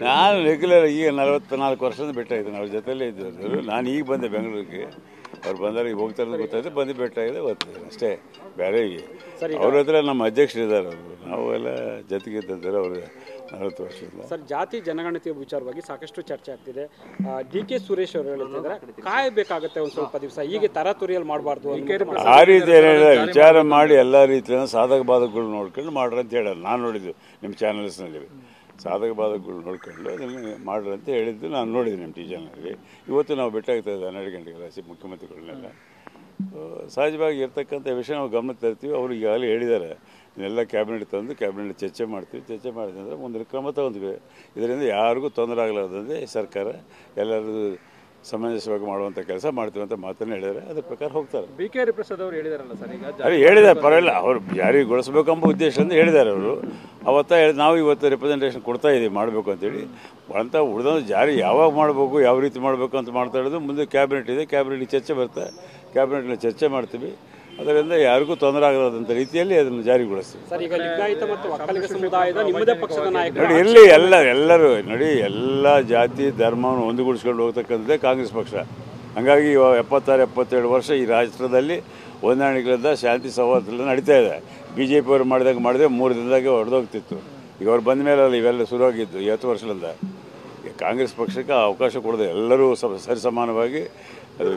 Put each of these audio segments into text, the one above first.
ನಾನು ರೆಗ್ಯುಲರ್ ಈಗ 44 ವರ್ಷದಿಂದ ಭೇಟಿಯಾಗಿದ್ದೀನಿ. ಅವ್ರ ಜೊತೆಲೇ ಇದ್ದರು. ನಾನು ಈಗ ಬಂದೆ ಬೆಂಗಳೂರಿಗೆ. ಅವ್ರು ಬಂದಾಗ ಈಗ ಹೋಗ್ತಾರೆ ಗೊತ್ತಾಯಿತು, ಬಂದು ಭೇಟಿಯಾಗಿದೆ ಓದ್ತಿದ್ದೀನಿ ಅಷ್ಟೇ. ಬೇರೆ ಅವ್ರ ಹತ್ರ ನಮ್ಮ ಅಧ್ಯಕ್ಷರಿದ್ದಾರೆ. ಅವರು ನಾವೆಲ್ಲ ಜೊತೆಗಿದ್ದಂತಾರೆ ಅವರು 40 ವರ್ಷದಿಂದ. ಸರ್, ಜಾತಿ ಜನಗಣತಿ ವಿಚಾರವಾಗಿ ಸಾಕಷ್ಟು ಚರ್ಚೆ ಆಗ್ತಿದೆ. ಡಿ ಕೆ ಸುರೇಶ್ ಅವರು ಹೇಳ್ತಿದ್ದಾರೆ ಕಾಯಬೇಕಾಗುತ್ತೆ ಒಂದು ಸ್ವಲ್ಪ ದಿವಸ, ಹೀಗೆ ತರಾತುರಿಯಲ್ಲಿ ಮಾಡಬಾರ್ದು. ಆ ರೀತಿ ಏನಿಲ್ಲ, ವಿಚಾರ ಮಾಡಿ ಎಲ್ಲ ರೀತಿಯ ಸಾಧಕ ಬಾಧಕಗಳು ನೋಡ್ಕೊಂಡು ಮಾಡ್ರಿ ಅಂತ ಹೇಳಲ್ಲ. ನಾನು ನೋಡಿದ್ದು ನಿಮ್ಮ ಚಾನಲ್ಸ್ನಲ್ಲಿ ಸಾಧಕ ಬಾಧಕಗಳು ನೋಡ್ಕೊಂಡು ಅದನ್ನು ಮಾಡ್ರಿ ಅಂತ ಹೇಳಿದ್ದು ನಾನು ನೋಡಿದ್ದೀನಿ ನಿಮ್ಮ ಟಿ ಚಾನಲ್ನಲ್ಲಿ. ಇವತ್ತು ನಾವು ಭೇಟಿಯಾಗ್ತಾ ಇದ್ದೆ 12 ಗಂಟೆಗೆ ಮುಖ್ಯಮಂತ್ರಿಗಳನ್ನೆಲ್ಲ. ಸಹಜವಾಗಿ ಇರ್ತಕ್ಕಂಥ ವಿಷಯ ನಾವು ಗಮನ ತರ್ತೀವಿ. ಅವರು ಈಗಾಗಲೇ ಹೇಳಿದ್ದಾರೆ ಇದನ್ನೆಲ್ಲ ಕ್ಯಾಬಿನೆಟ್ ತಂದು ಕ್ಯಾಬಿನೆಟ್ ಚರ್ಚೆ ಮಾಡ್ತೀವಿ. ಚರ್ಚೆ ಮಾಡಿದ್ರೆ ಮುಂದಿನ ಕ್ರಮ ತಗೊಂಡ್ವಿ. ಇದರಿಂದ ಯಾರಿಗೂ ತೊಂದರೆ ಆಗಲಾರ್ದಂತೆ ಸರ್ಕಾರ ಎಲ್ಲರೂ ಸಮಂಜಸವಾಗಿ ಮಾಡುವಂಥ ಕೆಲಸ ಮಾಡ್ತೀವಿ ಅಂತ ಮಾತನ್ನು ಹೇಳಿದ್ದಾರೆ. ಅದ್ರ ಪ್ರಕಾರ ಹೋಗ್ತಾರೆ. ಬಿ ಕೆ ಹರಿಪ್ರಸಾದ್ ಅವರು ಹೇಳಿದಾರಲ್ಲ ಸರ್, ಈಗ ಅದೇ ಹೇಳಿದ್ದಾರೆ, ಪರವಾಗಿಲ್ಲ. ಅವರು ಜಾರಿಗೊಳಿಸ್ಬೇಕೆಂಬ ಉದ್ದೇಶದಿಂದ ಹೇಳಿದ್ದಾರೆ ಅವರು. ಅವತ್ತ ನಾವು ಇವತ್ತು ರೆಪ್ರೆಸೆಂಟೇಷನ್ ಕೊಡ್ತಾ ಇದ್ದೀವಿ ಮಾಡಬೇಕು ಅಂತೇಳಿ. ಅಂತ ಉಳಿದೊಂದು ಜಾರಿ ಯಾವಾಗ ಮಾಡಬೇಕು, ಯಾವ ರೀತಿ ಮಾಡಬೇಕು ಅಂತ ಮಾಡ್ತಾ ಇರೋದು. ಮುಂದೆ ಕ್ಯಾಬಿನೆಟ್ ಇದೆ, ಕ್ಯಾಬಿನೆಟ್ಗೆ ಚರ್ಚೆ ಬರುತ್ತೆ, ಕ್ಯಾಬಿನೆಟ್ನ ಚರ್ಚೆ ಮಾಡ್ತೀವಿ. ಅದರಿಂದ ಯಾರಿಗೂ ತೊಂದರೆ ಆಗದಂಥ ರೀತಿಯಲ್ಲಿ ಅದನ್ನು ಜಾರಿಗೊಳಿಸ್ತೀವಿ. ನೋಡಿ, ಇಲ್ಲಿ ಎಲ್ಲರೂ ನೋಡಿ, ಎಲ್ಲ ಜಾತಿ ಧರ್ಮವನ್ನು ಒಂದುಗೂಡಿಸ್ಕೊಂಡು ಹೋಗ್ತಕ್ಕಂಥದ್ದೇ ಕಾಂಗ್ರೆಸ್ ಪಕ್ಷ. ಹಾಗಾಗಿ 76-77 ವರ್ಷ ಈ ರಾಷ್ಟ್ರದಲ್ಲಿ ಹೊಂದಾಣಿಕೆಯಿಂದ ಶಾಂತಿ ಸೌಹಾರ್ದದಲ್ಲಿ ನಡೀತಾ ಇದೆ. BJP ಅವರು ಮಾಡಿದಾಗ 3 ದಿನದಾಗೆ ಹೊಡೆದೋಗ್ತಿತ್ತು. ಈಗ ಅವ್ರು ಬಂದ ಮೇಲೆ ಅಲ್ಲ ಇವೆಲ್ಲ ಶುರುವಾಗಿದ್ದು 50 ವರ್ಷದಿಂದ. ಕಾಂಗ್ರೆಸ್ ಪಕ್ಷಕ್ಕೆ ಅವಕಾಶ ಕೊಡದೆ ಎಲ್ಲರೂ ಸರಿಸಮಾನವಾಗಿ, ಅದು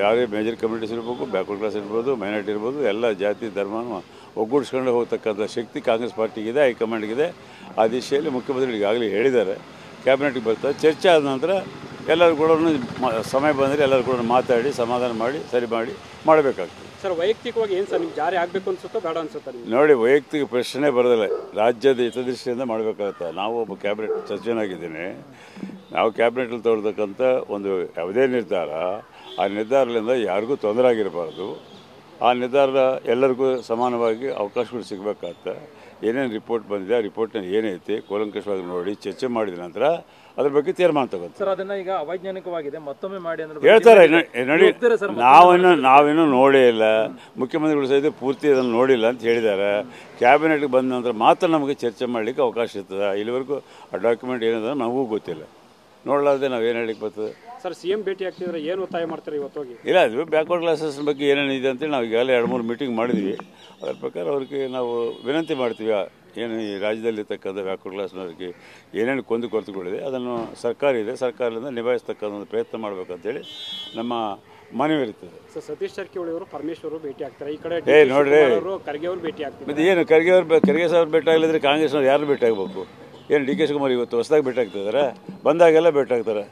ಯಾರೇ ಮೇಜರ್ ಕಮ್ಯುನಿಟೀಸ್ ಇರ್ಬೋದು, ಬ್ಯಾಕ್ವರ್ಡ್ ಕ್ಲಾಸ್ ಇರ್ಬೋದು, ಮೈನಾರಿಟಿ ಇರ್ಬೋದು, ಎಲ್ಲ ಜಾತಿ ಧರ್ಮವನ್ನು ಒಗ್ಗೂಡಿಸ್ಕೊಂಡು ಹೋಗ್ತಕ್ಕಂಥ ಶಕ್ತಿ ಕಾಂಗ್ರೆಸ್ ಪಾರ್ಟಿಗಿದೆ, ಹೈಕಮಾಂಡ್ಗಿದೆ. ಆ ದಿಶೆಯಲ್ಲಿ ಮುಖ್ಯಮಂತ್ರಿಗಳು ಈಗಾಗಲೇ ಹೇಳಿದ್ದಾರೆ. ಕ್ಯಾಬಿನೆಟ್ಗೆ ಬರ್ತಾರೆ. ಚರ್ಚೆ ಆದ ನಂತರ ಎಲ್ಲರೂ ಕೂಡ ಸಮಯ ಬಂದರೆ ಎಲ್ಲರೂ ಕೂಡ ಮಾತಾಡಿ ಸಮಾಧಾನ ಮಾಡಿ ಸರಿ ಮಾಡಿ ಮಾಡಬೇಕಾಗ್ತದೆ. ಸರ್, ವೈಯಕ್ತಿಕವಾಗಿ ಏನು ಸರ್ ನಿಮ್ಗೆ ಜಾರಿ ಆಗಬೇಕು ಅನ್ಸುತ್ತೋ ಬೇಡ ಅನ್ಸುತ್ತಾ? ನೋಡಿ, ವೈಯಕ್ತಿಕ ಪ್ರಶ್ನೆ ಬರೋದಿಲ್ಲ. ರಾಜ್ಯದ ಹಿತದೃಷ್ಟಿಯಿಂದ ಮಾಡಬೇಕಾಗತ್ತೆ. ನಾವು ಒಬ್ಬ ಕ್ಯಾಬಿನೆಟ್ ಸಚಿವನಾಗಿದ್ದೀನಿ. ನಾವು ಕ್ಯಾಬಿನೆಟಲ್ಲಿ ತಗೊಳ್ತಕ್ಕಂಥ ಒಂದು ಯಾವುದೇ ನಿರ್ಧಾರ, ಆ ನಿರ್ಧಾರದಿಂದ ಯಾರಿಗೂ ತೊಂದರೆ ಆಗಿರಬಾರ್ದು. ಆ ನಿರ್ಧಾರ ಎಲ್ಲರಿಗೂ ಸಮಾನವಾಗಿ ಅವಕಾಶಗಳು ಸಿಗಬೇಕಾಗತ್ತೆ. ಏನೇನು ರಿಪೋರ್ಟ್ ಬಂದಿದೆ, ಆ ರಿಪೋರ್ಟ್ನ ಏನೈತಿ ಕೂಲಂಕಷವಾಗಿ ನೋಡಿ ಚರ್ಚೆ ಮಾಡಿದ ನಂತರ ಅದ್ರ ಬಗ್ಗೆ ತೀರ್ಮಾನ ತಗೋತಾರೆ. ಸರ್, ಅದನ್ನ ಈಗ ಅವೈಜ್ಞಾನಿಕವಾಗಿದೆ ಮತ್ತೊಮ್ಮೆ ಮಾಡಿ ಅಂದ್ರೆ ಹೇಳ್ತಾರೆ. ನೋಡಿ, ನಾವಿನ್ನೂ ನೋಡೇ ಇಲ್ಲ. ಮುಖ್ಯಮಂತ್ರಿಗಳು ಸಹಿತ ಪೂರ್ತಿ ಅದನ್ನು ನೋಡಿಲ್ಲ ಅಂತ ಹೇಳಿದ್ದಾರೆ. ಕ್ಯಾಬಿನೆಟ್ಗೆ ಬಂದ ನಂತರ ಮಾತ್ರ ನಮಗೆ ಚರ್ಚೆ ಮಾಡಲಿಕ್ಕೆ ಅವಕಾಶ ಇರ್ತದೆ. ಇಲ್ಲಿವರೆಗೂ ಆ ಡಾಕ್ಯುಮೆಂಟ್ ಏನಿದೆ ನಮಗೂ ಗೊತ್ತಿಲ್ಲ. ನೋಡಲಾರ್ದೆ ನಾವು ಏನು ಹೇಳಿಕ್ಕೆ ಬರ್ತದೆ. ಸರ್, CM ಭೇಟಿ ಆಗ್ತಿದ್ರೆ ಏನು ಒತ್ತಾಯ ಮಾಡ್ತಾರೆ ಇವತ್ತು ಹೋಗಿ? ಇಲ್ಲ, ಅದು ಬ್ಯಾಕ್ವರ್ಡ್ ಕ್ಲಾಸಸ್ ಬಗ್ಗೆ ಏನೇನಿದೆ ಅಂತೇಳಿ ನಾವು ಈಗಾಗಲೇ 2-3 ಮೀಟಿಂಗ್ ಮಾಡಿದ್ವಿ. ಅದರ ಪ್ರಕಾರ ಅವ್ರಿಗೆ ನಾವು ವಿನಂತಿ ಮಾಡ್ತೀವಿ. ಏನು ಈ ರಾಜ್ಯದಲ್ಲಿರ್ತಕ್ಕಂಥ ಬ್ಯಾಕ್ವರ್ಡ್ ಕ್ಲಾಸ್ನವ್ರಿಗೆ ಏನೇನು ಕೊರತೆಗಳಿದೆ ಅದನ್ನು ಸರ್ಕಾರ ಇದೆ, ಸರ್ಕಾರದಿಂದ ನಿಭಾಯಿಸ್ತಕ್ಕಂಥ ಒಂದು ಪ್ರಯತ್ನ ಮಾಡಬೇಕಂತೇಳಿ ನಮ್ಮ ಮನವಿ ಇರ್ತದೆ. ಸರ್, ಸತೀಶ್ ಜಾರಕಿಹೊಳಿ ಅವರು ಪರಮೇಶ್ವರ್ ಭೇಟಿ ಆಗ್ತಾರೆ. ಈ ಕಡೆ ನೋಡ್ರಿ, ಖರ್ಗೆ ಅವರು ಭೇಟಿ ಆಗ್ತಾರೆ. ಇದು ಏನು ಖರ್ಗೆ ಸಾಹೇಬ್ರು ಭೇಟಿ ಆಗಲಿದ್ರೆ ಕಾಂಗ್ರೆಸ್ನವ್ರು ಯಾರು ಭೇಟಿ ಆಗಬೇಕು? ಏನು DK ಶಿವಕುಮಾರ್ ಇವತ್ತು ಹೊಸದಾಗಿ ಭೇಟಿ ಆಗ್ತಿದ್ದಾರೆ? ಬಂದಾಗೆಲ್ಲ ಭೇಟಿ ಆಗ್ತಾರೆ.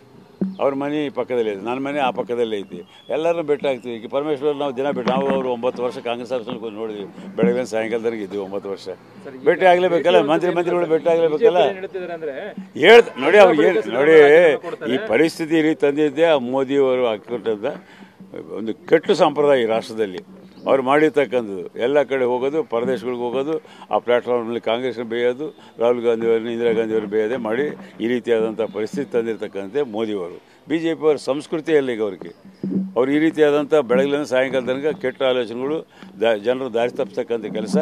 ಅವ್ರ ಮನೆ ಪಕ್ಕದಲ್ಲೇ ಇದೆ, ನನ್ನ ಮನೆ ಆ ಪಕ್ಕದಲ್ಲೇ ಐತಿ. ಎಲ್ಲರೂ ಭೇಟಿ ಆಗ್ತೀವಿ. ಈಗ ಪರಮೇಶ್ವರ್ ನಾವು ದಿನ ಭೇಟಿ, ನಾವು ಅವರು 9 ವರ್ಷ ಕಾಂಗ್ರೆಸ್ ಆಫೀಸ್ನಲ್ಲಿ ನೋಡಿದ್ವಿ. ಬೆಳಗ್ಗೆ ಸಾಯಂಕಾಲದವರೆಗೆ ಇದ್ವಿ 9 ವರ್ಷ. ಭೇಟಿ ಆಗಲೇಬೇಕಲ್ಲ, ಮಂತ್ರಿಗಳು ಭೇಟಿ ಆಗಲೇಬೇಕಲ್ಲ. ನೋಡಿ, ಅವ್ರಿಗೆ ನೋಡಿ, ಈ ಪರಿಸ್ಥಿತಿ ಇಲ್ಲಿ ತಂದಿದ್ದೆ ಆ ಮೋದಿಯವರು ಹಾಕಿಕೊಟ್ಟಂಥ ಒಂದು ಕೆಟ್ಟು ಸಂಪ್ರದಾಯ ಈ ರಾಷ್ಟ್ರದಲ್ಲಿ. ಅವ್ರು ಮಾಡಿರ್ತಕ್ಕಂಥದ್ದು ಎಲ್ಲ ಕಡೆ ಹೋಗೋದು, ಪರದೇಶಗಳಿಗೆ ಹೋಗೋದು, ಆ ಪ್ಲ್ಯಾಟ್ಫಾರ್ಮ್ನಲ್ಲಿ ಕಾಂಗ್ರೆಸ್ನ ಬೇಯೋದು, ರಾಹುಲ್ ಗಾಂಧಿಯವ್ರನ್ನ ಇಂದಿರಾ ಗಾಂಧಿಯವರು ಬೇಯದೆ ಮಾಡಿ ಈ ರೀತಿಯಾದಂಥ ಪರಿಸ್ಥಿತಿ ತಂದಿರತಕ್ಕಂಥ ಮೋದಿಯವರು. BJP ಅವರ ಸಂಸ್ಕೃತಿಯಲ್ಲಿ ಈಗ ಅವ್ರು ಈ ರೀತಿಯಾದಂಥ ಬೆಳಗಿನ ಸಾಯಂಕಾಲ ತನಕ ಕೆಟ್ಟ ಆಲೋಚನೆಗಳು, ಜನರು ದಾರಿ ತಪ್ಪಿಸ್ತಕ್ಕಂಥ ಕೆಲಸ,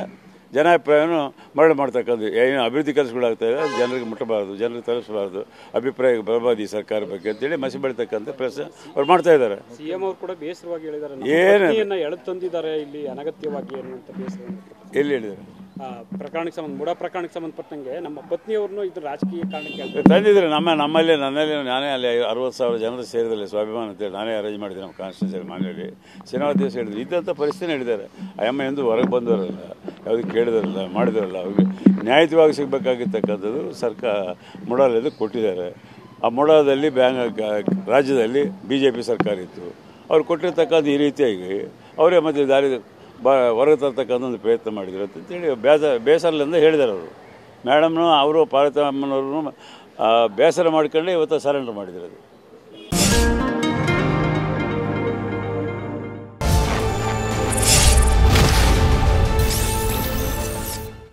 ಜನಾಭಿಪ್ರಾಯವನ್ನು ಮರಳು ಮಾಡ್ತಕ್ಕಂಥ ಏನು ಅಭಿವೃದ್ಧಿ ಕೆಲಸಗಳಾಗ್ತಾ ಇದೆ ಜನರಿಗೆ ಮುಟ್ಟಬಾರ್ದು, ಜನರಿಗೆ ತಲುಪಿಸಬಾರ್ದು, ಅಭಿಪ್ರಾಯ ಬರಬಾರ್ದು ಈ ಸರ್ಕಾರ ಬಗ್ಗೆ ಅಂತೇಳಿ ಮಸಿ ಬೆಳೀತಕ್ಕಂಥ ಪ್ರಶ್ನೆ ಅವ್ರು ಮಾಡ್ತಾ ಇದ್ದಾರೆ. CM ಅವರು ಕೂಡ ಬೇಸರವಾಗಿ ಹೇಳಿದ್ದಾರೆ, ಏನು ಎಳೆದು ತಂದಿದ್ದಾರೆ ಇಲ್ಲಿ ಅನಗತ್ಯವಾಗಿ ಏನು ಅಂತ ಬೇಸರ. ಎಲ್ಲಿ ಹೇಳಿದ್ದಾರೆ? ಪ್ರಕರಣಕ್ಕೆ ಮುಡಾ ಪ್ರಕರಣಕ್ಕೆ ಸಂಬಂಧಪಟ್ಟಂಗೆ ನಮ್ಮ ಪತ್ನಿಯವ್ರನ್ನು ಇದು ರಾಜಕೀಯ ಕಾರಣಕ್ಕೆ ತಂದಿದ್ದಾರೆ. ನನ್ನಲ್ಲಿ ನಾನೇ ಅಲ್ಲಿ 60,000 ಜನರು ಸೇರಿದಲ್ಲಿ ಸ್ವಾಭಿಮಾನ ಅಂತೇಳಿ ನಾನೇ ಅರೇಂಜ್ ಮಾಡಿದ್ದೆ ನಮ್ಮ ಕಾನ್ಸ್ಟಿಟ್ಯೂನ್ಸಿ ಮನೆಯಲ್ಲಿ. ಶನಿವಾರ ದಿವಸ ಹೇಳಿದ್ರು ಇದ್ದಂಥ ಪರಿಸ್ಥಿತಿ ಹೇಳಿದ್ದಾರೆ. ಅಯ್ಯಮ್ಮ ಎಂದು ಹೊರಗೆ ಬಂದವರಲ್ಲ, ಯಾವುದಕ್ಕೆ ಕೇಳಿದಾರಲ್ಲ, ಮಾಡಿದಾರಲ್ಲ, ಅವ್ರಿಗೆ ನ್ಯಾಯಯುತವಾಗಿ ಸಿಗಬೇಕಾಗಿರ್ತಕ್ಕಂಥದ್ದು ಮುಡಾಲಲ್ಲಿ ಕೊಟ್ಟಿದ್ದಾರೆ. ಆ ಮುಡಾದಲ್ಲಿ ರಾಜ್ಯದಲ್ಲಿ BJP ಸರ್ಕಾರ ಇತ್ತು. ಅವ್ರು ಕೊಟ್ಟಿರ್ತಕ್ಕಂಥ ಈ ರೀತಿಯಾಗಿ ಅವರೇ ಮತ್ತೆ ದಾರಿ ಹೊರಗೆ ತರ್ತಕ್ಕಂಥ ಒಂದು ಪ್ರಯತ್ನ ಮಾಡಿದ್ರು ಅಂತೇಳಿ ಬೇಸರದಿಂದ ಹೇಳಿದ್ದಾರೆ ಅವರು. ಮೇಡಮ್ನು ಅವರು ಪಾರ್ವತಮ್ಮನವ್ರನ್ನು ಬೇಸರ ಮಾಡ್ಕೊಂಡೆ ಇವತ್ತು ಸರೆಂಡರ್ ಮಾಡಿದ್ರು. ಅದು